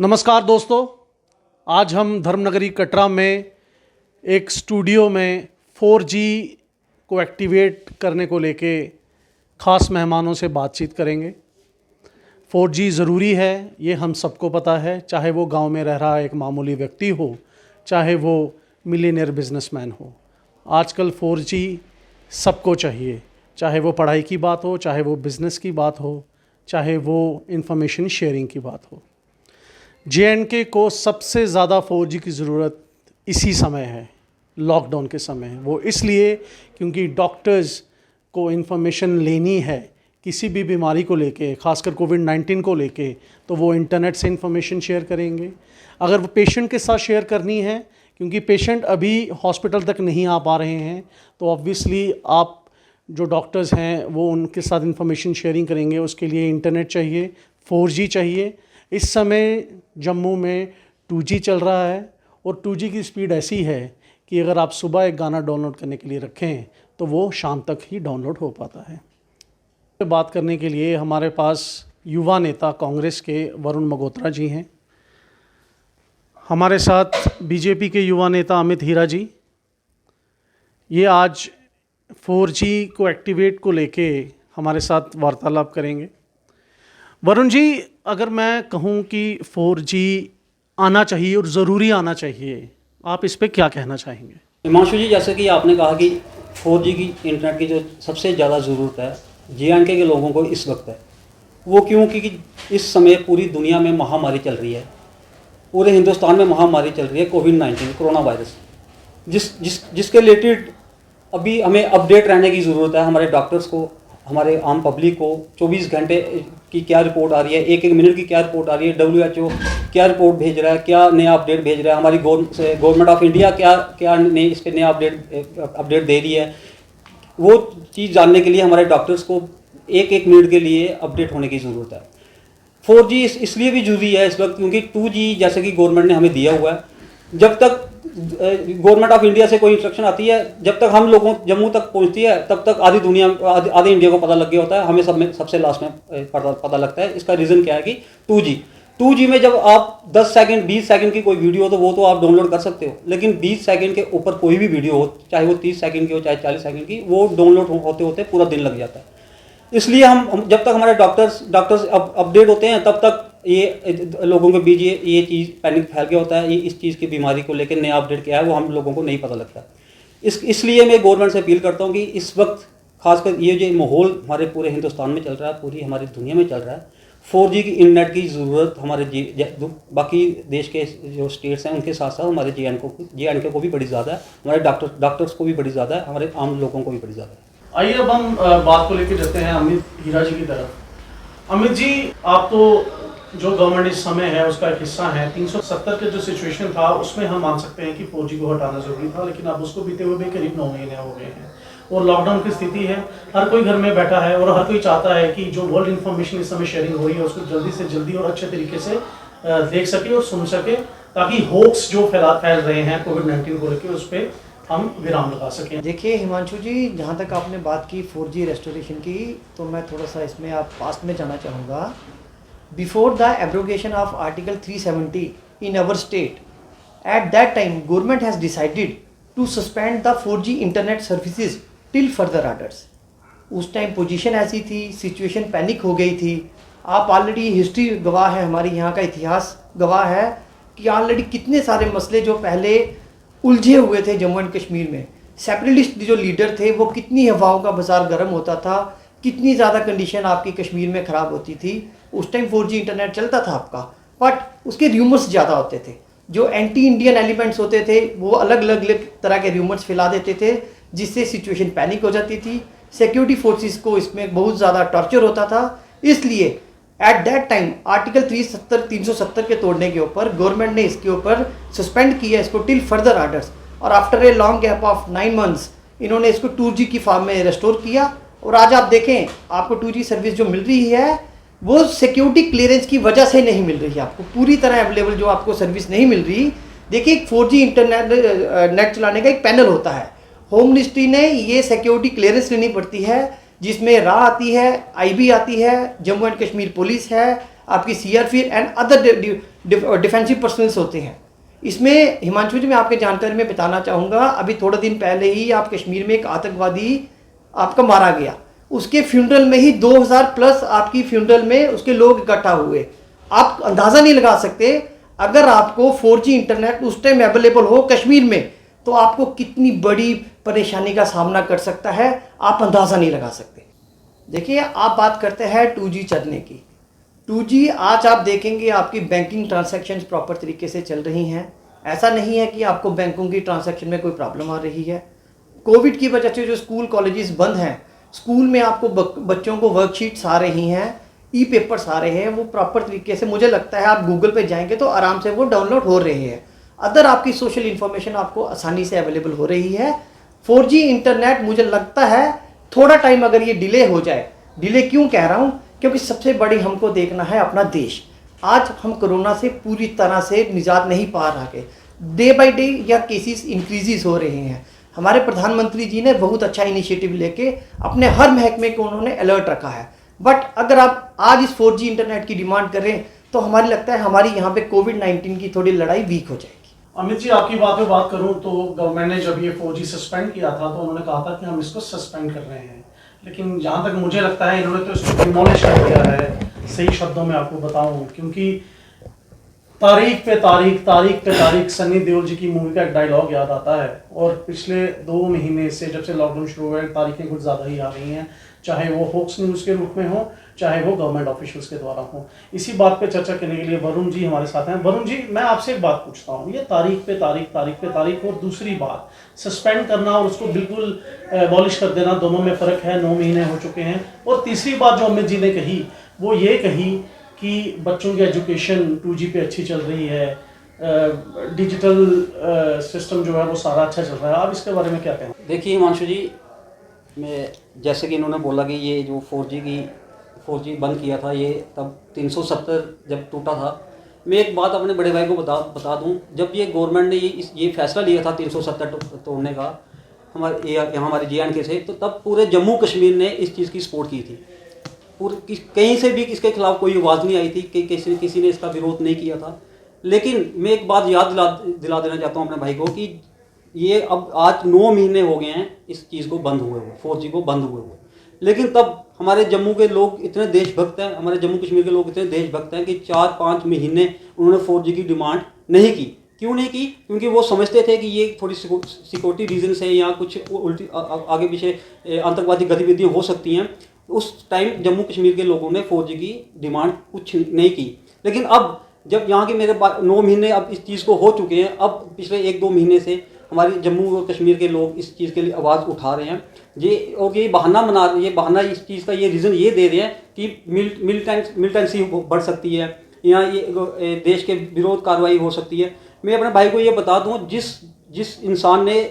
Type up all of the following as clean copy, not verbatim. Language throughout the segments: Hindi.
नमस्कार दोस्तों, आज हम धर्मनगरी कटरा में एक स्टूडियो में 4G को एक्टिवेट करने को लेके ख़ास मेहमानों से बातचीत करेंगे। 4G ज़रूरी है, ये हम सबको पता है, चाहे वो गांव में रह रहा एक मामूली व्यक्ति हो, चाहे वो मिलियनेयर बिजनेसमैन हो। आजकल 4G सबको चाहिए, चाहे वो पढ़ाई की बात हो, चाहे वो बिज़नेस की बात हो, चाहे वो इंफॉर्मेशन शेयरिंग की बात हो। JNK को सबसे ज़्यादा 4G की ज़रूरत इसी समय है, लॉकडाउन के समय। वो इसलिए क्योंकि डॉक्टर्स को इन्फॉर्मेशन लेनी है किसी भी बीमारी को लेके, खासकर कोविड-19 को लेके, तो वो इंटरनेट से इन्फॉर्मेशन शेयर करेंगे। अगर वो पेशेंट के साथ शेयर करनी है, क्योंकि पेशेंट अभी हॉस्पिटल तक नहीं आ पा रहे हैं, तो ऑब्वियसली आप जो डॉक्टर्स हैं वो उनके साथ इन्फॉर्मेशन शेयरिंग करेंगे। उसके लिए इंटरनेट चाहिए, 4G चाहिए। इस समय जम्मू में 2G चल रहा है और 2G की स्पीड ऐसी है कि अगर आप सुबह एक गाना डाउनलोड करने के लिए रखें तो वो शाम तक ही डाउनलोड हो पाता है। बात करने के लिए हमारे पास युवा नेता कांग्रेस के वरुण मगोत्रा जी हैं, हमारे साथ बीजेपी के युवा नेता अमित हीरा जी। ये आज 4G को एक्टिवेट को लेके हमारे साथ वार्तालाप करेंगे। वरुण जी, अगर मैं कहूं कि 4G आना चाहिए और ज़रूरी आना चाहिए, आप इस पे क्या कहना चाहेंगे? हिमांशु जी, जैसे कि आपने कहा कि 4G की इंटरनेट की जो सबसे ज़्यादा ज़रूरत है JNK के लोगों को इस वक्त है, वो क्योंकि इस समय पूरी दुनिया में महामारी चल रही है, पूरे हिंदुस्तान में महामारी चल रही है कोविड-19 कोरोना वायरस, जिसके रिलेटेड अभी हमें अपडेट रहने की ज़रूरत है। हमारे डॉक्टर्स को, हमारे आम पब्लिक को 24 घंटे की क्या रिपोर्ट आ रही है, एक मिनट की क्या रिपोर्ट आ रही है, WHO क्या रिपोर्ट भेज रहा है, क्या नया अपडेट भेज रहा है, हमारी गवर्नमेंट ऑफ इंडिया क्या नई इस पर नया अपडेट दे रही है, वो चीज़ जानने के लिए हमारे डॉक्टर्स को एक मिनट के लिए अपडेट होने की ज़रूरत है। 4G इसलिए भी जरूरी है इस वक्त क्योंकि 2G जैसे कि गवर्नमेंट ने हमें दिया हुआ है, जब तक गवर्नमेंट ऑफ इंडिया से कोई इंस्ट्रक्शन आती है, जब तक हम लोगों जम्मू तक पहुंचती है, तब तक आधी दुनिया आधी इंडिया को पता लग गया होता है। हमें सबसे लास्ट में पता लगता है। इसका रीज़न क्या है कि 2G में जब आप 10 सेकंड 20 सेकंड की कोई वीडियो हो तो वो तो आप डाउनलोड कर सकते हो, लेकिन 20 सेकंड के ऊपर कोई भी वीडियो हो, चाहे वो 30 सेकंड की हो चाहे 40 सेकंड की, वो डाउनलोड होते होते पूरा दिन लग जाता है। इसलिए हम जब तक हमारे डॉक्टर्स अपडेट होते हैं, तब तक ये लोगों के बीच ये चीज़ पैनिक फैल गया होता है। ये इस चीज़ की बीमारी को लेकर नया अपडेट क्या है वो हम लोगों को नहीं पता लगता। इसलिए मैं गवर्नमेंट से अपील करता हूँ कि इस वक्त खासकर ये जो माहौल हमारे पूरे हिंदुस्तान में चल रहा है, पूरी हमारी दुनिया में चल रहा है, 4G की इंटरनेट की ज़रूरत हमारे बाकी देश के जो स्टेट्स हैं उनके साथ साथ हमारे JNK को भी बड़ी ज़्यादा है, हमारे डॉक्टर्स को भी बड़ी ज़्यादा है, हमारे आम लोगों को भी बड़ी ज़्यादा है। आइए अब हम बात को लेकर चलते हैं अमित हीरा जी की तरफ। अमित जी, आप तो जो गवर्नमेंट इस समय है उसका एक हिस्सा है। 370 के जो सिचुएशन था उसमें हम मान सकते हैं कि 4G को हटाना जरूरी था, लेकिन अब उसको बीते हुए भी करीब 9 महीने हो गए हैं और लॉकडाउन की स्थिति है। हर कोई घर में बैठा है और हर कोई चाहता है कि जो वर्ल्ड इन्फॉर्मेशन इस समय शेयरिंग हो रही है उसको जल्दी से जल्दी और अच्छे तरीके से देख सके और सुन सके, ताकि होक्स जो फैल रहे हैं कोविड-19 को लेकर उस पर हम विराम लगा सकें। देखिए हिमांशु जी, जहाँ तक आपने बात की 4G रेस्टोरेशन की, तो मैं थोड़ा सा इसमें आप पास्ट में जाना चाहूँगा। Before the abrogation of article 370 in our state, at that time government has decided to suspend the 4G internet services till further orders. उस टाइम पोजीशन ऐसी थी, सिचुएशन पैनिक हो गई थी। आप ऑलरेडी हिस्ट्री गवाह है, हमारे यहाँ का इतिहास गवाह है कि ऑलरेडी कितने सारे मसले जो पहले उलझे हुए थे जम्मू एंड कश्मीर में। सेपरेटिस्ट जो लीडर थे वो कितनी हवाओं का बाजार गर्म होता था, कितनी ज़्यादा कंडीशन आपकी कश्मीर में ख़राब होती थी। उस टाइम 4G इंटरनेट चलता था आपका, बट उसके र्यूमर्स ज़्यादा होते थे। जो एंटी इंडियन एलिमेंट्स होते थे वो अलग अलग तरह के र्यूमर्स फैला देते थे, जिससे सिचुएशन पैनिक हो जाती थी। सिक्योरिटी फोर्सेस को इसमें बहुत ज़्यादा टॉर्चर होता था। इसलिए एट दैट टाइम आर्टिकल 370 के तोड़ने के ऊपर गवर्नमेंट ने इसके ऊपर सस्पेंड किया इसको टिल फर्दर ऑर्डर्स, और after a long gap of 9 months इन्होंने इसको 2G की फॉर्म में रेस्टोर किया। और आज आप देखें, आपको 2G सर्विस जो मिल रही है वो सिक्योरिटी क्लियरेंस की वजह से नहीं मिल रही है, आपको पूरी तरह अवेलेबल जो आपको सर्विस नहीं मिल रही। देखिए 4G इंटरनेट नेट चलाने का एक पैनल होता है, होम मिनिस्ट्री ने ये सिक्योरिटी क्लियरेंस लेनी पड़ती है, जिसमें राह आती है, IB आती है, जम्मू एंड कश्मीर पुलिस है, आपकी CRP and other defensive personnels होते हैं। इसमें हिमांशु जी मैं आपके जानकारी में बताना चाहूँगा, अभी थोड़े दिन पहले ही आप कश्मीर में एक आतंकवादी आपका मारा गया, उसके फ्यूनरल में ही 2000 प्लस आपकी फ्यूनरल में उसके लोग इकट्ठा हुए। आप अंदाज़ा नहीं लगा सकते, अगर आपको 4G इंटरनेट उस टाइम अवेलेबल हो कश्मीर में तो आपको कितनी बड़ी परेशानी का सामना कर सकता है, आप अंदाज़ा नहीं लगा सकते। देखिए, आप बात करते हैं 2G चलने की। 2G आज आप देखेंगे आपकी बैंकिंग ट्रांजैक्शंस प्रॉपर तरीके से चल रही हैं। ऐसा नहीं है कि आपको बैंकों की ट्रांजैक्शन में कोई प्रॉब्लम आ रही है। कोविड की वजह से जो स्कूल कॉलेजेस बंद हैं, स्कूल में आपको बच्चों को वर्कशीट्स आ रही हैं, ई पेपर्स आ रहे हैं, वो प्रॉपर तरीके से, मुझे लगता है आप गूगल पे जाएंगे तो आराम से वो डाउनलोड हो रहे हैं। अदर आपकी सोशल इन्फॉर्मेशन आपको आसानी से अवेलेबल हो रही है। 4G इंटरनेट मुझे लगता है थोड़ा टाइम अगर ये डिले हो जाए, डिले क्यों कह रहा हूँ, क्योंकि सबसे बड़ी हमको देखना है अपना देश। आज हम कोरोना से पूरी तरह से निजात नहीं पा रहे, डे बाय डे या केसेस इंक्रीजेस हो रहे हैं। हमारे प्रधानमंत्री जी ने बहुत अच्छा इनिशिएटिव लेके अपने हर महकमे को उन्होंने अलर्ट रखा है। बट अगर आप आज इस 4G इंटरनेट की डिमांड करें तो हमारी लगता है हमारी यहाँ पे कोविड-19 की थोड़ी लड़ाई वीक हो जाएगी। अमित जी, आपकी बात पे बात करूं तो गवर्नमेंट ने जब ये 4G सस्पेंड किया था तो उन्होंने कहा था कि हम इसको सस्पेंड कर रहे हैं, लेकिन जहां तक मुझे लगता है इन्होंने तो इसको डिमोलिश कर दिया है, सही शब्दों में आपको बताऊं, क्योंकि तारीख पे तारीख सन्नी देओल जी की मूवी का एक डायलॉग याद आता है। और पिछले 2 महीने से जब से लॉकडाउन शुरू हुआ है, तारीखें कुछ ज़्यादा ही आ रही हैं, चाहे वो होक्स न्यूज़ के रूप में हो, चाहे वो गवर्नमेंट ऑफिशियल्स के द्वारा हो। इसी बात पे चर्चा करने के लिए वरुण जी हमारे साथ हैं। वरुण जी, मैं आपसे एक बात पूछता हूँ, ये तारीख पे तारीख और दूसरी बात सस्पेंड करना और उसको बिल्कुल एबॉलिश कर देना, दोनों में फ़र्क है। 9 महीने हो चुके हैं। और तीसरी बात जो अमित जी ने कही वो ये कही कि बच्चों की एजुकेशन 2G पे अच्छी चल रही है, डिजिटल सिस्टम जो है वो सारा अच्छा चल रहा है। आप इसके बारे में क्या कहें? देखिए हिमांशु जी, मैं जैसे कि इन्होंने बोला कि ये जो 4G बंद किया था, ये तब 370 जब टूटा था। मैं एक बात अपने बड़े भाई को बता दूं, जब ये गवर्नमेंट ने ये फैसला लिया था 370 तोड़ने का हमारे JNK से, तो तब पूरे जम्मू कश्मीर ने इस चीज़ की सपोर्ट की थी। कहीं से भी इसके खिलाफ कोई आवाज़ नहीं आई थी कि किसी ने इसका विरोध नहीं किया था। लेकिन मैं एक बात याद दिला देना चाहता हूँ अपने भाई को कि ये अब आज 9 महीने हो गए हैं इस चीज़ को बंद हुए हुए, 4G को बंद हुए हुए। लेकिन तब हमारे जम्मू के लोग इतने देशभक्त हैं, हमारे जम्मू कश्मीर के लोग इतने देशभक्त हैं कि 4-5 महीने उन्होंने 4G की डिमांड नहीं की। क्यों नहीं की? क्योंकि वो समझते थे कि ये थोड़ी सिक्योरिटी रीजन से या कुछ उल्टी आगे पीछे आतंकवादी गतिविधियाँ हो सकती हैं। उस टाइम जम्मू कश्मीर के लोगों ने 4G की डिमांड कुछ नहीं की। लेकिन अब जब यहाँ के मेरे 9 महीने अब इस चीज़ को हो चुके हैं, अब पिछले 1-2 महीने से हमारी जम्मू और कश्मीर के लोग इस चीज़ के लिए आवाज़ उठा रहे हैं। ये बहाना इस चीज़ का ये रीज़न ये दे रहे हैं कि मिलिटेंसी बढ़ सकती है या ये देश के विरोध कार्रवाई हो सकती है। मैं अपने भाई को ये बता दूँ, जिस इंसान ने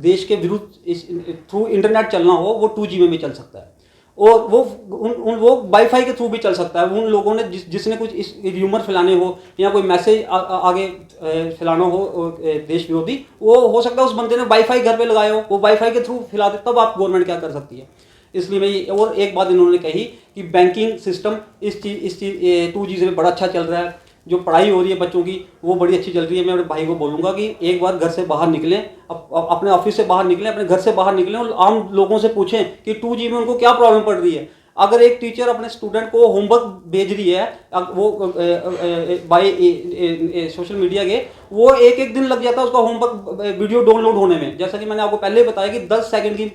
देश के विरुद्ध थ्रू इंटरनेट चलना हो वो 2G में भी चल सकता है, और वो वाईफाई के थ्रू भी चल सकता है। उन लोगों ने जिसने कुछ इस र्यूमर फैलाने हो या कोई मैसेज आगे फैलाना हो देश विरोधी, वो हो सकता है उस बंदे ने वाईफाई घर पे लगाया हो, वो वाईफाई के थ्रू फैला दे, तब आप गवर्नमेंट क्या कर सकती है। इसलिए मैं और एक बात इन्होंने कही कि बैंकिंग सिस्टम इस चीज़ 2G से बड़ा अच्छा चल रहा है। जो पढ़ाई हो रही है बच्चों की वो बड़ी अच्छी चल रही है। मैं अपने भाई को बोलूँगा कि एक बार घर से बाहर निकलें, अपने ऑफिस से बाहर निकलें, अपने घर से बाहर निकलें और आम लोगों से पूछें कि 2G में उनको क्या प्रॉब्लम पड़ रही है। अगर एक टीचर अपने स्टूडेंट को होमवर्क भेज रही है वो बाय सोशल मीडिया के, वो एक दिन लग जाता है उसका होमवर्क वीडियो डाउनलोड होने में। जैसा कि मैंने आपको पहले बताया कि 10 सेकंड की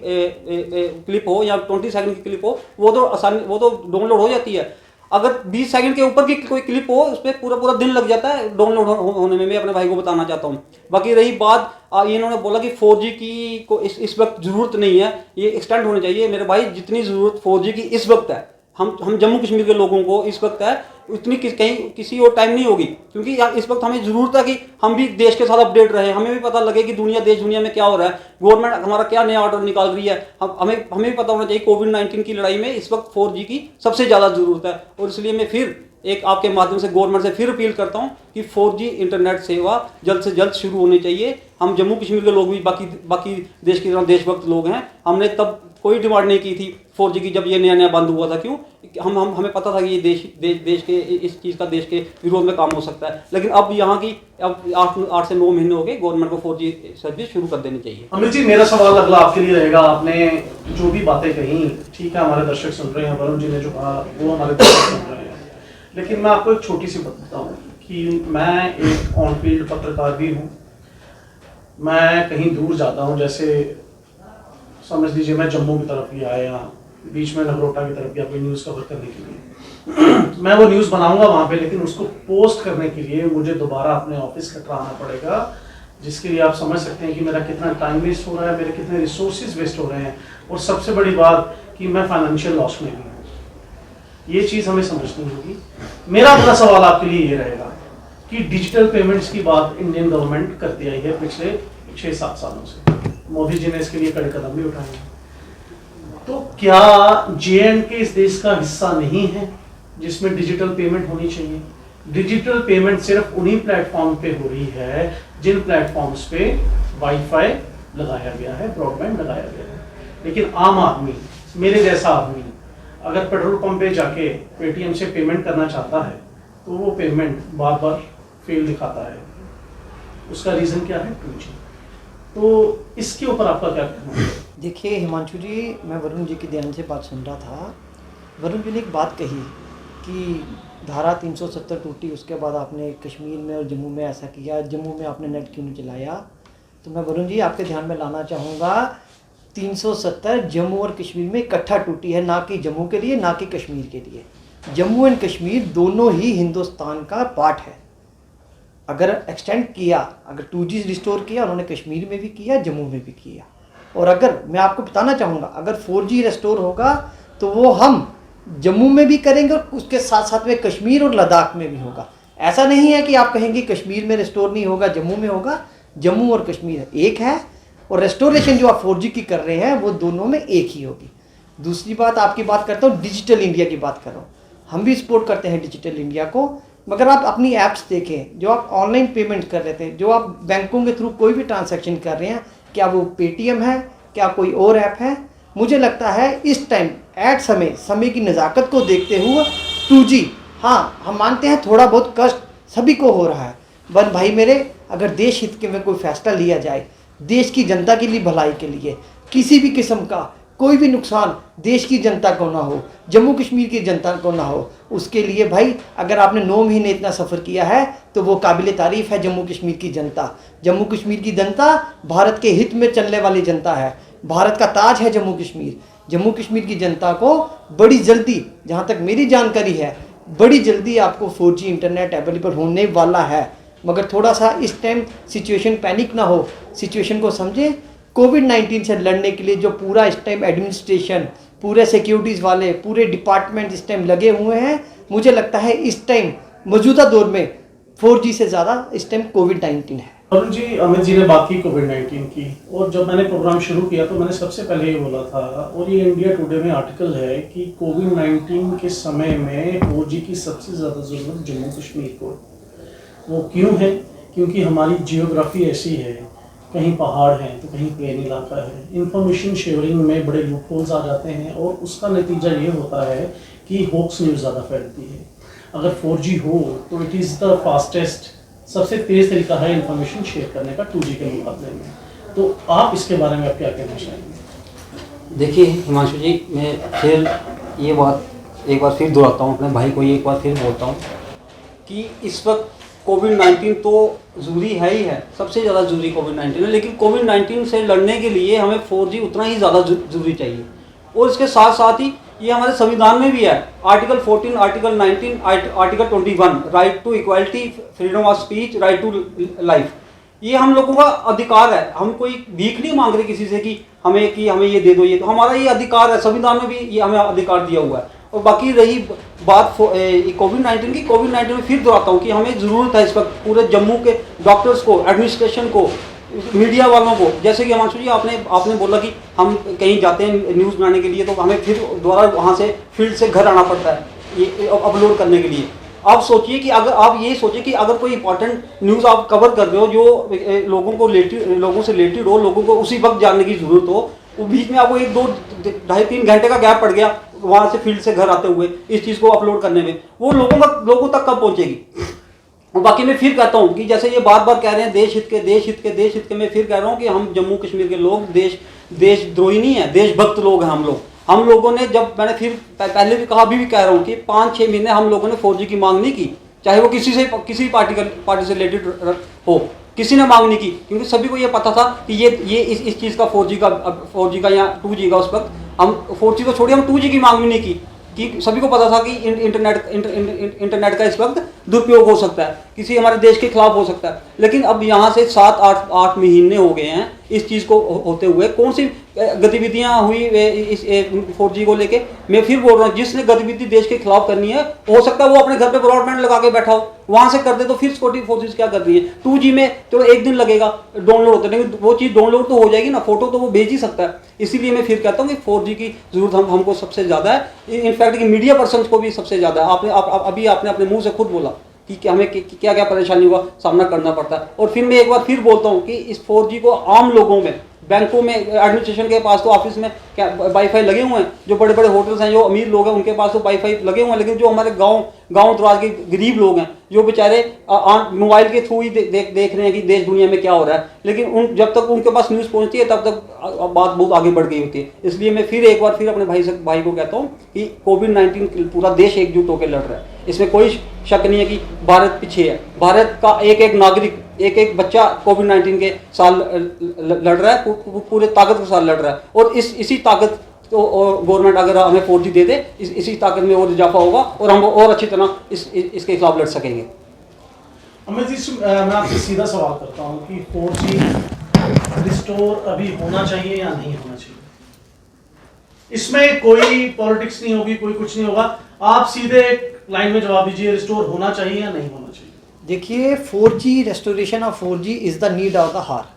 क्लिप हो या 20 सेकंड की क्लिप हो, वो तो डाउनलोड हो जाती है। अगर 20 सेकंड के ऊपर की कोई क्लिप हो, उस पर पूरा दिन लग जाता है डाउनलोड होने में। मैं अपने भाई को बताना चाहता हूँ। बाकी रही बात, इन्होंने बोला कि 4G की को इस वक्त ज़रूरत नहीं है, ये एक्सटेंड होनी चाहिए। मेरे भाई, जितनी ज़रूरत 4G की इस वक्त है, हम जम्मू कश्मीर के लोगों को इस वक्त है, उतनी कहीं किसी और टाइम नहीं होगी। क्योंकि इस वक्त हमें ज़रूरत है कि हम भी देश के साथ अपडेट रहे, हमें भी पता लगे कि देश दुनिया में क्या हो रहा है, गवर्नमेंट हमारा क्या नया ऑर्डर निकाल रही है। हमें भी पता होना चाहिए कोविड-19 की लड़ाई में इस वक्त 4G की सबसे ज़्यादा ज़रूरत है। और इसलिए मैं फिर एक आपके माध्यम से गवर्नमेंट से फिर अपील करता हूँ कि 4G इंटरनेट सेवा जल्द से जल्द शुरू होनी चाहिए। हम जम्मू कश्मीर के लोग भी बाकी देश की तरह देशभक्त लोग हैं। हमने तब कोई डिमांड नहीं की थी 4G की, जब ये नया बंद हुआ था। क्यों? हमें पता था कि ये देश के इस चीज़ का देश के विरोध में काम हो सकता है। लेकिन अब यहाँ की अब 8 से 9 महीने हो गए, गवर्नमेंट को 4G सर्विस शुरू कर देनी चाहिए। अमित जी, मेरा सवाल अगला आपके लिए रहेगा। आपने जो भी बातें कही, ठीक है, हमारे दर्शक सुन रहे हैं, वरुण जी ने जो कहा वो हमारे दर्शक सुन रहे हैं, लेकिन मैं आपको एक छोटी सी बात बताऊं कि मैं एक ऑन फील्ड पत्रकार भी हूं। मैं कहीं दूर जाता हूं, जैसे समझ लीजिए मैं जम्मू की तरफ ही आया, बीच में नगरोटा की तरफ गया कोई न्यूज़ कवर करने के लिए। मैं वो न्यूज़ बनाऊंगा वहां पे, लेकिन उसको पोस्ट करने के लिए मुझे दोबारा अपने ऑफिस कटरा आना पड़ेगा, जिसके लिए आप समझ सकते हैं कि मेरा कितना टाइम वेस्ट हो रहा है, मेरे कितने रिसोर्सेज वेस्ट हो रहे हैं, और सबसे बड़ी बात कि मैं फाइनेंशियल लॉस में भी हूँ। ये चीज़ हमें समझनी होगी। मेरा अगला सवाल आपके लिए ये रहेगा कि डिजिटल पेमेंट्स की बात इंडियन गवर्नमेंट करती आई है पिछले 6-7 सालों से। मोदी जी ने इसके लिए कड़े कदम भी उठाए हैं। तो क्या JNK इस देश का हिस्सा नहीं है जिसमें डिजिटल पेमेंट होनी चाहिए? डिजिटल पेमेंट सिर्फ उन्हीं प्लेटफॉर्म पे हो रही है जिन प्लेटफॉर्म्स पे वाईफाई लगाया गया है, ब्रॉडबैंड लगाया गया है। लेकिन आम आदमी, मेरे जैसा आदमी, अगर पेट्रोल पंप पे जाके पेटीएम से पेमेंट करना चाहता है तो वो पेमेंट बार बार फेल दिखाता है। उसका रीज़न क्या है? 2G। तो इसके ऊपर आपका क्या कहना है? देखिए हिमांशु जी, मैं वरुण जी की ध्यान से बात सुन रहा था। वरुण जी ने एक बात कही कि धारा 370 टूटी, उसके बाद आपने कश्मीर में और जम्मू में ऐसा किया, जम्मू में आपने नेट क्यों नहीं चलाया? तो मैं वरुण जी आपके ध्यान में लाना चाहूँगा, 370 जम्मू और कश्मीर में इकट्ठा टूटी है, ना कि जम्मू के लिए ना कि कश्मीर के लिए। जम्मू एंड कश्मीर दोनों ही हिंदुस्तान का पार्ट है। अगर एक्सटेंड किया, अगर 2G रिस्टोर किया उन्होंने, कश्मीर में भी किया, जम्मू में भी किया। और अगर मैं आपको बताना चाहूँगा, अगर 4G रिस्टोर होगा तो वो हम जम्मू में भी करेंगे और उसके साथ साथ में कश्मीर और लद्दाख में भी होगा। ऐसा नहीं है कि आप कहेंगे कश्मीर में रिस्टोर नहीं होगा, जम्मू में होगा। जम्मू और कश्मीर एक है, और रेस्टोरेशन जो आप 4G की कर रहे हैं वो दोनों में एक ही होगी। दूसरी बात, आपकी बात करता हूँ, डिजिटल इंडिया की बात कर रहा हूँ। हम भी सपोर्ट करते हैं डिजिटल इंडिया को, मगर आप अपनी ऐप्स देखें, जो आप ऑनलाइन पेमेंट कर रहे थे, जो आप बैंकों के थ्रू कोई भी ट्रांजैक्शन कर रहे हैं, क्या वो पेटीएम है, क्या कोई और ऐप है? मुझे लगता है इस टाइम एट समय की नज़ाकत को देखते हुए 2G, हाँ हम मानते हैं थोड़ा बहुत कष्ट सभी को हो रहा है, वन भाई मेरे, अगर देश हित के में कोई फैसला लिया जाए, देश की जनता के लिए भलाई के लिए, किसी भी किस्म का कोई भी नुकसान देश की जनता को ना हो, जम्मू कश्मीर की जनता को ना हो, उसके लिए भाई अगर आपने 9 महीने इतना सफ़र किया है तो वो काबिल तारीफ़ है। जम्मू कश्मीर की जनता, जम्मू कश्मीर की जनता भारत के हित में चलने वाली जनता है, भारत का ताज है जम्मू कश्मीर। जम्मू कश्मीर की जनता को बड़ी जल्दी, जहाँ तक मेरी जानकारी है, बड़ी जल्दी आपको 4G इंटरनेट अवेलेबल होने वाला है। मगर थोड़ा सा इस टाइम सिचुएशन, पैनिक ना हो, सिचुएशन को समझें। कोविड-19 से लड़ने के लिए जो पूरा इस टाइम एडमिनिस्ट्रेशन, पूरे सिक्योरिटीज़ वाले, पूरे डिपार्टमेंट इस टाइम लगे हुए हैं, मुझे लगता है इस टाइम मौजूदा दौर में 4G से ज़्यादा इस टाइम कोविड-19 है। अरुण जी, अमित जी ने बात की कोविड-19 की, और जब मैंने प्रोग्राम शुरू किया तो मैंने सबसे पहले ये बोला था, और ये इंडिया टुडे में आर्टिकल है कि कोविड-19 के समय में 4G की सबसे ज़्यादा ज़रूरत जम्मू कश्मीर को। वो क्यों है? क्योंकि हमारी जियोग्राफी ऐसी है, कहीं पहाड़ हैं तो कहीं प्लेन इलाका है, इंफॉर्मेशन शेयरिंग में बड़े लूपहोल्स आ जाते हैं, और उसका नतीजा ये होता है कि होक्स न्यूज़ ज़्यादा फैलती है। अगर 4G हो तो इट इज़ द फास्टेस्ट, सबसे तेज़ तरीका है इंफॉर्मेशन शेयर करने का 2G के मुकाबले में। तो आप इसके बारे में आप क्या कहना चाहेंगे? देखिए हिमांशु जी, मैं फिर ये बात एक बार फिर दोहराता हूँ, अपने भाई को एक बार फिर बोलता हूँ कि इस वक्त कोविड-19 तो ज़रूरी है ही है, सबसे ज़्यादा ज़रूरी कोविड-19 है, लेकिन कोविड-19 से लड़ने के लिए हमें 4G उतना ही ज़्यादा ज़रूरी चाहिए। और इसके साथ साथ ही ये हमारे संविधान में भी है, article 14, article 19, article 21, right to equality, freedom of speech, right to life. ये हम लोगों का अधिकार है। हम कोई भीख नहीं मांग रहे किसी से कि हमें ये दे दो, ये तो हमारा ये अधिकार है, संविधान में भी ये हमें अधिकार दिया हुआ है। और बाकी रही बात कोविड-19 की, कोविड-19 में फिर दोहराता हूँ कि हमें ज़रूरत है इस वक्त पूरे जम्मू के डॉक्टर्स को, एडमिनिस्ट्रेशन को, मीडिया वालों को। जैसे कि हिमांशु जी आपने बोला कि हम कहीं जाते हैं न्यूज़ बनाने के लिए तो हमें फिर दोबारा वहाँ से फील्ड से घर आना पड़ता है ये अपलोड करने के लिए। आप सोचिए कि अगर आप ये सोचिए कि अगर कोई इंपॉर्टेंट न्यूज़ आप कवर कर रहे हो जो लोगों से रिलेटेड हो, लोगों को उसी वक्त जानने की जरूरत हो, वो बीच में आपको 1-2-2.5-3 घंटे का गैप पड़ गया वहाँ से फील्ड से घर आते हुए इस चीज़ को अपलोड करने में, वो लोगों तक कब पहुँचेगी। और बाकी मैं फिर कहता हूँ कि जैसे ये बार बार कह रहे हैं देश हित के, मैं फिर कह रहा हूँ कि हम जम्मू कश्मीर के लोग देशद्रोही नहीं है, देशभक्त लोग हैं हम लोगों ने, जब मैंने फिर पहले भी कहा, अभी भी कह रहा हूँ कि 5-6 महीने हम लोगों ने 4G की मांग नहीं की, चाहे वो किसी पार्टी से रिलेटेड हो, किसी ने मांग नहीं की, क्योंकि सभी को ये पता था कि ये इस चीज़ का 4G का या 2G का, उस वक्त हम 4G तो छोड़िए, हम 2G की मांग भी नहीं की कि सभी को पता था कि इंटरनेट का इस वक्त दुरुपयोग हो सकता है, किसी हमारे देश के खिलाफ हो सकता है। लेकिन अब यहाँ से 7-8 महीने हो गए हैं इस चीज़ को होते हुए, कौन सी गतिविधियाँ हुई इस 4G को लेके। मैं फिर बोल रहा हूँ, जिसने गतिविधि देश के खिलाफ करनी है, हो सकता है वो अपने घर पे ब्रॉडबैंड लगा के बैठा हो, वहाँ से कर दे, तो फिर सिक्योरिटी फोर्सेज क्या कर रही है। 2G में चलो 1 दिन लगेगा डाउनलोड होते, लेकिन वो चीज़ डाउनलोड तो हो जाएगी ना, फोटो तो वो भेज ही सकता है। इसीलिए मैं फिर कहता हूँ कि 4G की जरूरत हमको सबसे ज़्यादा है, इनफैक्ट कि मीडिया पर्सन को भी सबसे ज़्यादा है। अभी आपने अपने मुँह से खुद बोला कि हमें क्या क्या परेशानियों का सामना करना पड़ता है। और फिर मैं एक बार फिर बोलता हूँ कि इस 4G को आम लोगों में, बैंकों में, एडमिनिस्ट्रेशन के पास तो ऑफिस में क्या वाईफाई लगे हुए हैं, जो बड़े बड़े होटल्स हैं, जो अमीर लोग हैं, उनके पास तो वाईफाई लगे हुए हैं, लेकिन जो हमारे गांव दराज के गरीब लोग हैं, जो बेचारे मोबाइल के थ्रू ही देख रहे हैं कि देश दुनिया में क्या हो रहा है, लेकिन जब तक उनके पास न्यूज़ पहुंचती है तब तक बात बहुत आगे बढ़ गई होती है। इसलिए मैं फिर एक बार फिर अपने भाई को कहता हूँ कि कोविड-19 पूरा देश एकजुट होकर लड़ रहा है, इसमें कोई शक नहीं है कि भारत पीछे है। भारत का एक नागरिक, एक बच्चा कोविड-19 के साथ लड़ रहा है, पूरे ताकत के साथ लड़ रहा है। और इसी ताकत तो गवर्नमेंट अगर हमें 4G दे दे, इसी ताकत में और इजाफा होगा और हम और अच्छी तरह इसके खिलाफ लड़ सकेंगे। अमित जी, मैं आपसे सीधा सवाल करता हूँ कि 4G रिस्टोर अभी होना चाहिए या नहीं होना चाहिए। इसमें कोई पॉलिटिक्स नहीं होगी, कोई कुछ नहीं होगा, आप सीधे लाइन में जवाब दीजिए, रिस्टोर होना चाहिए या नहीं होना चाहिए। देखिए, 4G restoration of 4G is the need of the हार।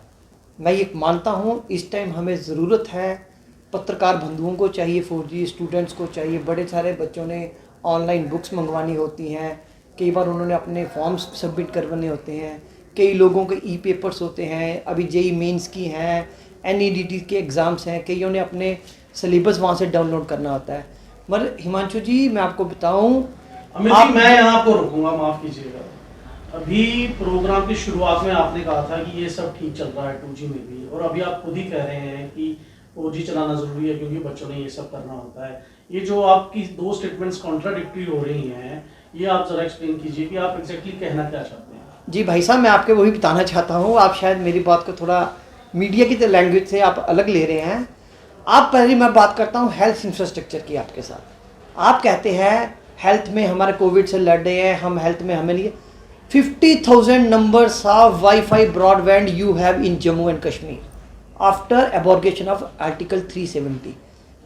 मैं ये मानता हूँ इस टाइम हमें ज़रूरत है, पत्रकार बंधुओं को चाहिए 4G, स्टूडेंट्स को चाहिए, बड़े सारे बच्चों ने ऑनलाइन बुक्स मंगवानी होती हैं, कई बार उन्होंने अपने फॉर्म्स सबमिट करवाने होते हैं, कई लोगों के ई-पेपर्स होते हैं, अभी जेई मेंस की हैं, NEDT के एग्ज़ाम्स हैं, कईयों ने अपने सिलेबस वहाँ से डाउनलोड करना होता है। मगर हिमांशु जी, मैं आपको बताऊँ, अमित जी, मैं यहाँ आपको रोकूंगा, माफ़ कीजिएगा। अभी प्रोग्राम की शुरुआत में आपने कहा था कि ये सब ठीक चल रहा है 2G में भी, और अभी आप खुद ही कह रहे हैं कि 4G चलाना ज़रूरी है क्योंकि बच्चों ने ये सब करना होता है। ये जो आपकी 2 स्टेटमेंट्स कॉन्ट्राडिक्टरी हो रही हैं, ये आप ज़रा एक्सप्लेन कीजिए कि आप एग्जैक्टली कहना क्या चाहते हैं। जी भाई साहब, मैं आपके वही बताना चाहता हूँ, आप शायद मेरी बात को थोड़ा मीडिया की लैंग्वेज से आप अलग ले रहे हैं। आप पहले, मैं बात करता हूँ हेल्थ इंफ्रास्ट्रक्चर की आपके साथ। आप कहते हैं हेल्थ में हमारे कोविड से लड़ रहे हैं, हम हेल्थ में हमें नहीं। 50,000 numbers of Wi-Fi broadband you have in Jammu and Kashmir after abrogation of Article 370।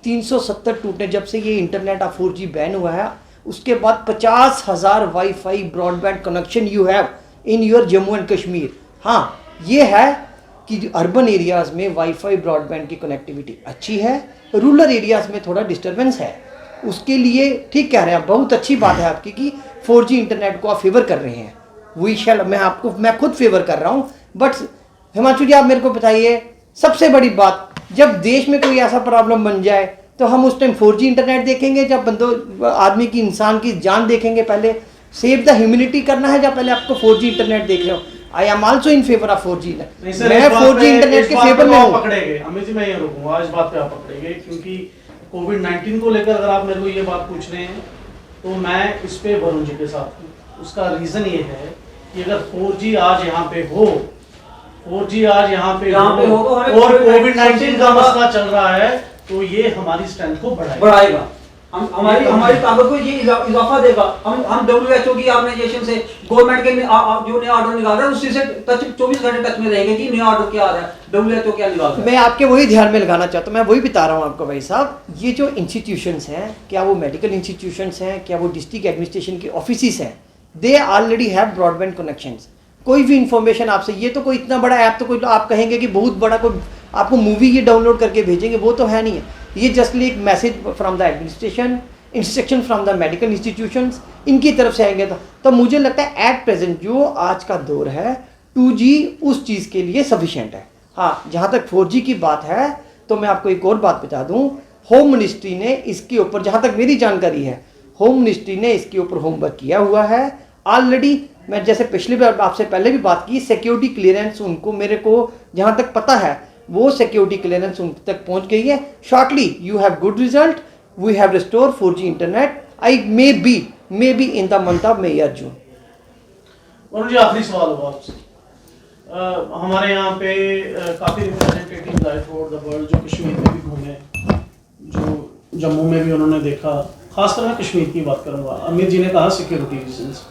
370 टूटने जब से ये इंटरनेट ऑफ 4G बैन हुआ है, उसके बाद 50,000 wifi broadband connection you have in your Jammu and Kashmir. हाँ, ये है कि अर्बन एरियाज़ में वाईफाई ब्रॉडबैंड की कनेक्टिविटी अच्छी है, रूरल एरियाज़ में थोड़ा डिस्टर्बेंस है। उसके लिए ठीक कह रहे हैं, बहुत अच्छी बात है आपकी कि 4G इंटरनेट को आप फेवर कर रहे हैं। मैं खुद फेवर कर रहा हूँ। बट हिमांशु जी, आप मेरे को बताइए, सबसे बड़ी बात, जब देश में कोई ऐसा प्रॉब्लम बन जाए तो हम उस टाइम 4G इंटरनेट देखेंगे, जब आदमी की, इंसान की जान देखेंगे। पहले सेव द ह्यूमैनिटी करना है, जब पहले आपको 4G इंटरनेट देख रहे हो। I am also in favour of 4G। मैं 4G इंटरनेट के फेवर में हूँ। पकड़ेंगे अमित जी, मैं ये रोकूंगा, इस बात पे आप पकड़ेंगे, क्योंकि कोविड-19 को लेकर अगर आप मेरे को ये बात पूछ रहे हैं तो मैं इस पे वरुण जी के साथ हूँ। उसका रीज़न ये है कि अगर 4G आज यहाँ पे हो, 4G आज यहाँ पे हो और कोविड-19 का मसला चल रहा है, तो ये हमारी स्ट्रेंथ को बढ़ाएगा, हमारी ताकत को ये इजाफा देगा। हम WHO की ऑर्गेनाइजेशन से, गवर्नमेंट के जो नया ऑर्डर निकाल रहा है उससे 24 घंटे टच में रहेंगे कि नया ऑर्डर क्या आ रहा है, WHO क्या निकाल रहा है। मैं आपके वही ध्यान में लगाना चाहता हूँ, मैं वही बता रहा हूँ आपको भाई साहब। ये जो इंस्टीट्यूशंस हैं, क्या वो मेडिकल इंस्टीट्यूशंस हैं, क्या वो डिस्ट्रिक्ट एडमिनिस्ट्रेशन की ऑफिसेस हैं, they already have broadband connections. कोई भी इंफॉर्मेशन आपसे, ये तो कोई इतना बड़ा ऐप तो कोई आप कहेंगे कि बहुत बड़ा कोई आपको मूवी ये डाउनलोड करके भेजेंगे, वो तो है नहीं है। ये जस्ट एक message from the administration instruction from the medical institutions, इनकी तरफ से आएंगे। तो मुझे लगता है एट प्रेजेंट जो आज का दौर है 2G उस चीज़ के लिए सफिशिएंट है। हाँ, जहाँ तक 4G की बात है तो मैं आपको एक और बात बता दूँ, होम मिनिस्ट्री ने इसके ऊपर, जहाँ तक मेरी जानकारी है, होम मिनिस्ट्री ने इसके ऊपर होमवर्क किया हुआ है ऑलरेडी। मैं जैसे पिछली बार आपसे पहले भी बात की, सिक्योरिटी क्लियरेंस उनको, मेरे को जहाँ तक पता है वो सिक्योरिटी क्लियरेंस उन तक पहुँच गई है। Shortly you have good result, we have restore 4G internet, I may be in the month of May या जून। वरुण जी, आखिरी सवाल होगा आपसे। हमारे यहाँ पे काफ़ी रिप्रेजेंटेटिव आए थ्रू द वर्ल्ड, जो कश्मीर में भी घूमे, जो जम्मू में भी उन्होंने देखा। खासकर मैं कश्मीर की बात करूँगा। अमित जी ने कहा सिक्योरिटी रीजंस,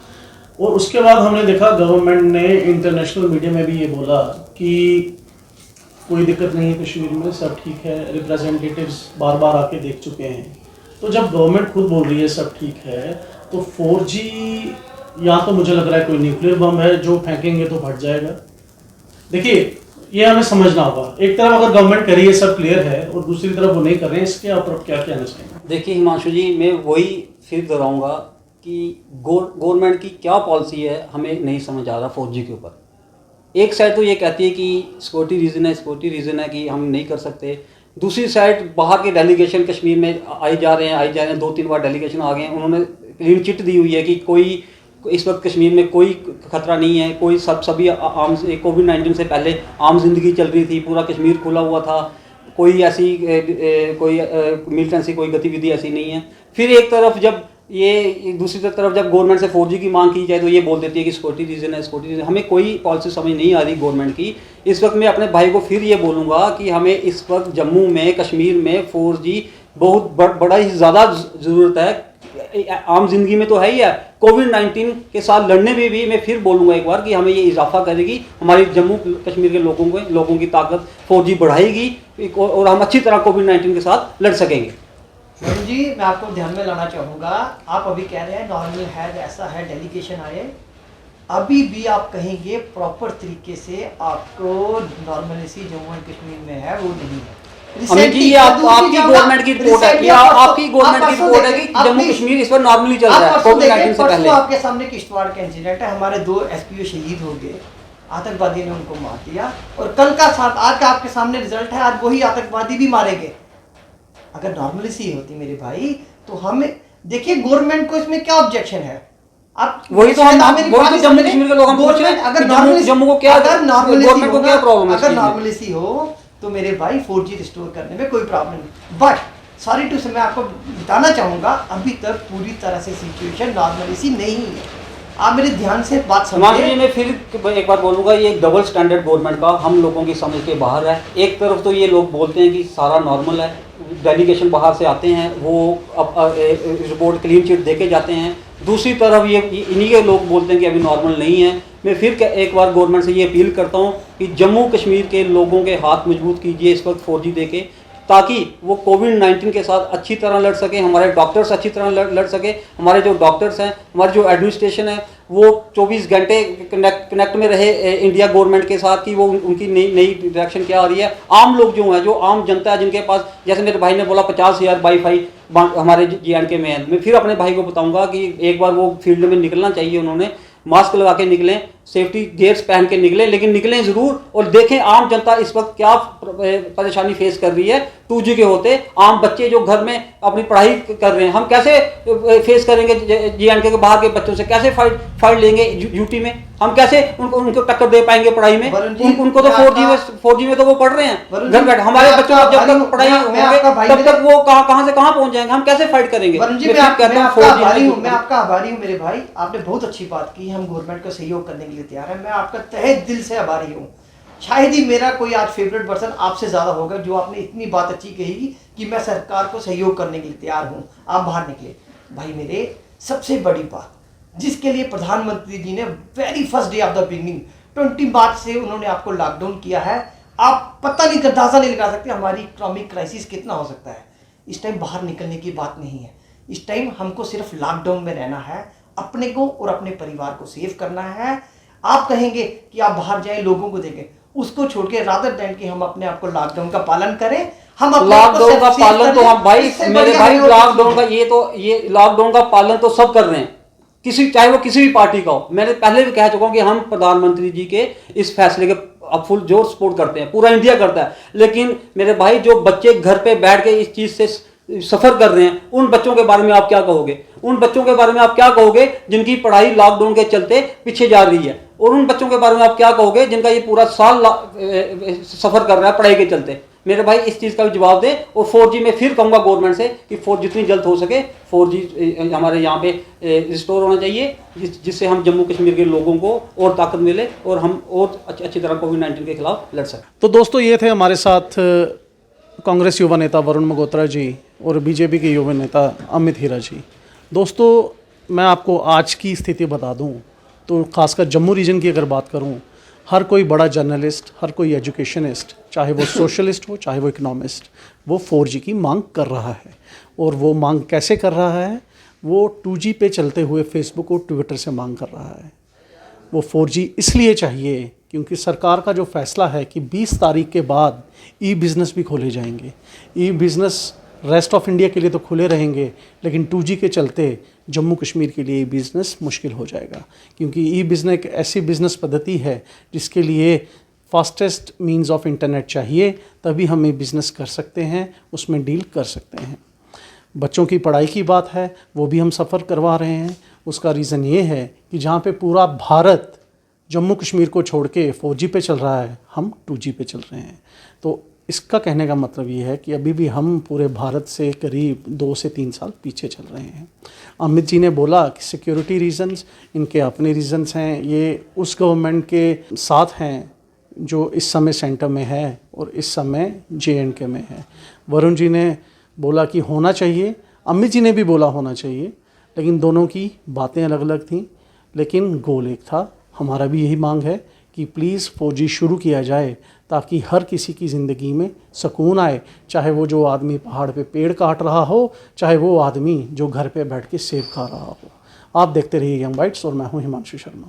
और उसके बाद हमने देखा गवर्नमेंट ने इंटरनेशनल मीडिया में भी ये बोला कि कोई दिक्कत नहीं है कश्मीर में, सब ठीक है, रिप्रेजेंटेटिव्स बार बार आके देख चुके हैं। तो जब गवर्नमेंट खुद बोल रही है सब ठीक है, तो 4G या तो मुझे लग रहा है कोई न्यूक्लियर बम है जो फेंकेंगे तो फट जाएगा। देखिए, ये हमें समझना होगा। एक तरफ अगर गवर्नमेंट कर रही है सब क्लियर है, और दूसरी तरफ वो नहीं कर रहे हैं, इसके ऊपर क्या कहना चाहिए? देखिए हिमांशु जी, मैं वही फिर दोहराऊंगा कि गवर्नमेंट की क्या पॉलिसी है हमें नहीं समझ आ रहा 4G के ऊपर। एक साइड तो ये कहती है कि सिक्योरिटी रीज़न है कि हम नहीं कर सकते। दूसरी साइड बाहर के डेलीगेशन कश्मीर में आई जा रहे हैं, 2-3 बार डेलीगेशन आ गए हैं। उन्होंने क्लीन चिट दी हुई है कि कोई इस वक्त कश्मीर में कोई खतरा नहीं है, कोई सभी आम, कोविड-19 से पहले आम जिंदगी चल रही थी, पूरा कश्मीर खुला हुआ था, कोई ऐसी कोई मिलिटेंसी कोई गतिविधि ऐसी नहीं है। फिर एक तरफ जब ये दूसरी तरफ जब गवर्नमेंट से 4G की मांग की जाए तो ये बोल देती है कि सिक्योरिटी रीजन है। हमें कोई पॉलिसी समझ नहीं आ रही गवर्नमेंट की। इस वक्त मैं अपने भाई को फिर ये बोलूँगा कि हमें इस वक्त जम्मू में, कश्मीर में 4G बहुत बड़ा ही ज़्यादा ज़रूरत है। आम जिंदगी में तो है ही है, कोविड-19 के साथ लड़ने में भी मैं फिर बोलूँगा एक बार कि हमें ये इजाफा करेगी, हमारी जम्मू कश्मीर के लोगों की ताकत 4G बढ़ाएगी, और हम अच्छी तरह कोविड-19 के साथ लड़ सकेंगे। वरुण जी, मैं आपको ध्यान में लाना चाहूँगा, आप अभी कह रहे हैं नॉर्मल है, ऐसा है, डेलीगेशन आए, अभी भी आप कहेंगे प्रॉपर तरीके से आपको नॉर्मलिटी जम्मू एंड कश्मीर में है वो नहीं है। अमित जी, ये आपकी गवर्नमेंट की रिपोर्ट है कि आपकी गवर्नमेंट की रिपोर्ट है कि जम्मू कश्मीर इस पर नॉर्मली चल रहा है कोविड-19 से पहले। आपके सामने किश्तवाड़ का इंसिडेंट है, हमारे 2 SPO शहीद हो गए, आतंकवादी ने उनको मार दिया, और कल का साथ आज का आपके सामने रिजल्ट है, आज वही आतंकवादी भी मारे गए। अगर नॉर्मलिटी होती मेरे भाई, तो हमें देखिए गवर्नमेंट को इसमें क्या ऑब्जेक्शन है? आप वही तो जम्मू कश्मीर के लोग हम पूछ रहे हैं, अगर जम्मू को क्या, गवर्नमेंट को क्या प्रॉब्लम है? अगर नॉर्मलिटी हो तो मेरे भाई 4G रिस्टोर करने में कोई प्रॉब्लम नहीं। बट सॉरी टू से मैं आपको बताना चाहूँगा, अभी तक पूरी तरह से सिचुएशन नॉर्मलिटी नहीं है। आप मेरे ध्यान से बात समझिए। मैं फिर एक बार बोलूँगा, ये एक डबल स्टैंडर्ड गवर्नमेंट का हम लोगों की समझ के बाहर है। एक तरफ तो ये लोग बोलते हैं कि सारा नॉर्मल है, डेलीगेशन बाहर से आते हैं, वो रिपोर्ट क्लीन चिट दे के जाते हैं। दूसरी तरफ ये इन्हीं के लोग बोलते हैं कि अभी नॉर्मल नहीं है। मैं फिर एक बार गवर्नमेंट से ये अपील करता हूँ कि जम्मू कश्मीर के लोगों के हाथ मजबूत कीजिए इस वक्त 4G दे के, ताकि वो कोविड-19 के साथ अच्छी तरह लड़ सकें, हमारे डॉक्टर्स अच्छी तरह लड़ सके, हमारे जो डॉक्टर्स हैं, हमारी जो एडमिनिस्ट्रेशन है, वो 24 घंटे कनेक्ट में रहे इंडिया गवर्नमेंट के साथ कि वो उनकी नई डायरेक्शन क्या आ रही है। आम लोग जो हैं, जो आम जनता है, जिनके पास, जैसे मेरे भाई ने बोला 50,000 वाईफाई हमारे J&K में है, मैं फिर अपने भाई को बताऊंगा कि एक बार वो फील्ड में निकलना चाहिए, उन्होंने मास्क लगा के निकलें, सेफ्टी गियर्स पहन के निकलें, लेकिन निकलें ज़रूर, और देखें आम जनता इस वक्त क्या परेशानी फेस कर रही है 2G के होते। आम बच्चे जो घर में अपनी पढ़ाई कर रहे हैं, हम कैसे फेस करेंगे? J&K के बाहर के बच्चों से कैसे फाइट लेंगे यूटी में? हम कैसे उनको टक्कर दे पाएंगे पढ़ाई में? उनको तो 4G में तो वो पढ़ रहे हैं घर बैठे। हमारे बच्चों को जब तक पढ़ाई होंगे तब तक वो कहाँ से कहाँ पहुंच जाएंगे? हम कैसे फाइट करेंगे? मैं आपका आभारी हूँ मेरे भाई, आपने बहुत अच्छी बात की। हम गवर्नमेंट को सहयोग करने के लिए तैयार है। मैं आपका तहे दिल से आभारी हूँ। शायद ही मेरा कोई आज फेवरेट पर्सन आपसे ज़्यादा होगा जो आपने इतनी बात अच्छी कही कि मैं सरकार को सहयोग करने के लिए तैयार हूँ। आप बाहर निकले भाई। मेरे सबसे बड़ी बात जिसके लिए प्रधानमंत्री जी ने very first day of the beginning 20 मार्च से उन्होंने आपको लॉकडाउन किया है। आप पता नहीं, अंदाजा नहीं लगा सकते हमारी इकोनॉमिक क्राइसिस कितना हो सकता है। इस टाइम बाहर निकलने की बात नहीं है। इस टाइम हमको सिर्फ लॉकडाउन में रहना है, अपने को और अपने परिवार को सेव करना है। आप कहेंगे कि आप बाहर जाएं, लोगों को देखें, उसको छोड़ के रादर दैन कि हम अपने आप को लॉकडाउन का पालन करें, हम अपने लॉकडाउन आप को का सेफ पालन कर तो लें, हम भाई इससे मेरे बढ़िया भाई हमें और लॉकडाउन कुछ का ये लॉकडाउन का पालन तो सब कर रहे हैं, किसी चाहे वो किसी भी पार्टी का हो। मैंने पहले भी कह चुका हूं कि हम प्रधानमंत्री जी के इस फैसले के अब फुल जोर सपोर्ट करते हैं, पूरा इंडिया करता है। लेकिन मेरे भाई जो बच्चे घर पे बैठ के इस चीज से सफर कर रहे हैं, उन बच्चों के बारे में आप क्या कहोगे? उन बच्चों के बारे में आप क्या कहोगे जिनकी पढ़ाई लॉकडाउन के चलते पीछे जा रही है? और उन बच्चों के बारे में आप क्या कहोगे जिनका ये पूरा साल सफर कर रहा है पढ़ाई के चलते? मेरे भाई इस चीज़ का भी जवाब दे। और 4G में फिर कहूँगा गवर्नमेंट से कि 4 जितनी जल्द हो सके 4G हमारे यहाँ पे रिस्टोर होना चाहिए, जिससे हम जम्मू कश्मीर के लोगों को और ताकत मिले और हम और अच्छी तरह कोविड-19 के खिलाफ लड़ सकें। तो दोस्तों, ये थे हमारे साथ कांग्रेस युवा नेता वरुण मगोत्रा जी और बीजेपी के युवा नेता अमित हीरा जी। दोस्तों, मैं आपको आज की स्थिति बता दूं तो खासकर जम्मू रीजन की अगर बात करूं, हर कोई बड़ा जर्नलिस्ट, हर कोई एजुकेशनिस्ट, चाहे वो सोशलिस्ट हो चाहे वो इकोनॉमिस्ट, वो 4G की मांग कर रहा है। और वो मांग कैसे कर रहा है? वो 2G पे चलते हुए फेसबुक और ट्विटर से मांग कर रहा है। वो 4G इसलिए चाहिए क्योंकि सरकार का जो फैसला है कि 20 तारीख के बाद ई बिज़नेस भी खोले जाएंगे। ई बिज़नेस रेस्ट ऑफ इंडिया के लिए तो खुले रहेंगे, लेकिन 2G के चलते जम्मू कश्मीर के लिए ई बिज़नेस मुश्किल हो जाएगा। क्योंकि ई बिज़नेस एक ऐसी बिज़नेस पद्धति है जिसके लिए फास्टेस्ट मींस ऑफ इंटरनेट चाहिए, तभी हम ई बिज़नेस कर सकते हैं, उसमें डील कर सकते हैं। बच्चों की पढ़ाई की बात है, वो भी हम सफ़र करवा रहे हैं। उसका रीज़न ये है कि जहाँ पे पूरा भारत जम्मू कश्मीर को छोड़ के 4G पे चल रहा है, हम 2G पे चल रहे हैं। तो इसका कहने का मतलब ये है कि अभी भी हम पूरे भारत से करीब 2 से 3 साल पीछे चल रहे हैं। अमित जी ने बोला कि सिक्योरिटी रीज़न्स, इनके अपने रीज़न्स हैं, ये उस गवर्नमेंट के साथ हैं जो इस समय सेंटर में है और इस समय JNK में है। वरुण जी ने बोला कि होना चाहिए, अमित जी ने भी बोला होना चाहिए, लेकिन दोनों की बातें अलग अलग थीं, लेकिन गोल एक था। हमारा भी यही मांग है कि प्लीज़ 4G शुरू किया जाए ताकि हर किसी की ज़िंदगी में सुकून आए, चाहे वो जो आदमी पहाड़ पे पेड़ काट रहा हो, चाहे वो आदमी जो घर पे बैठ के सेब खा रहा हो। आप देखते रहिए यंग बाइट्स और मैं हूँ हिमांशु शर्मा।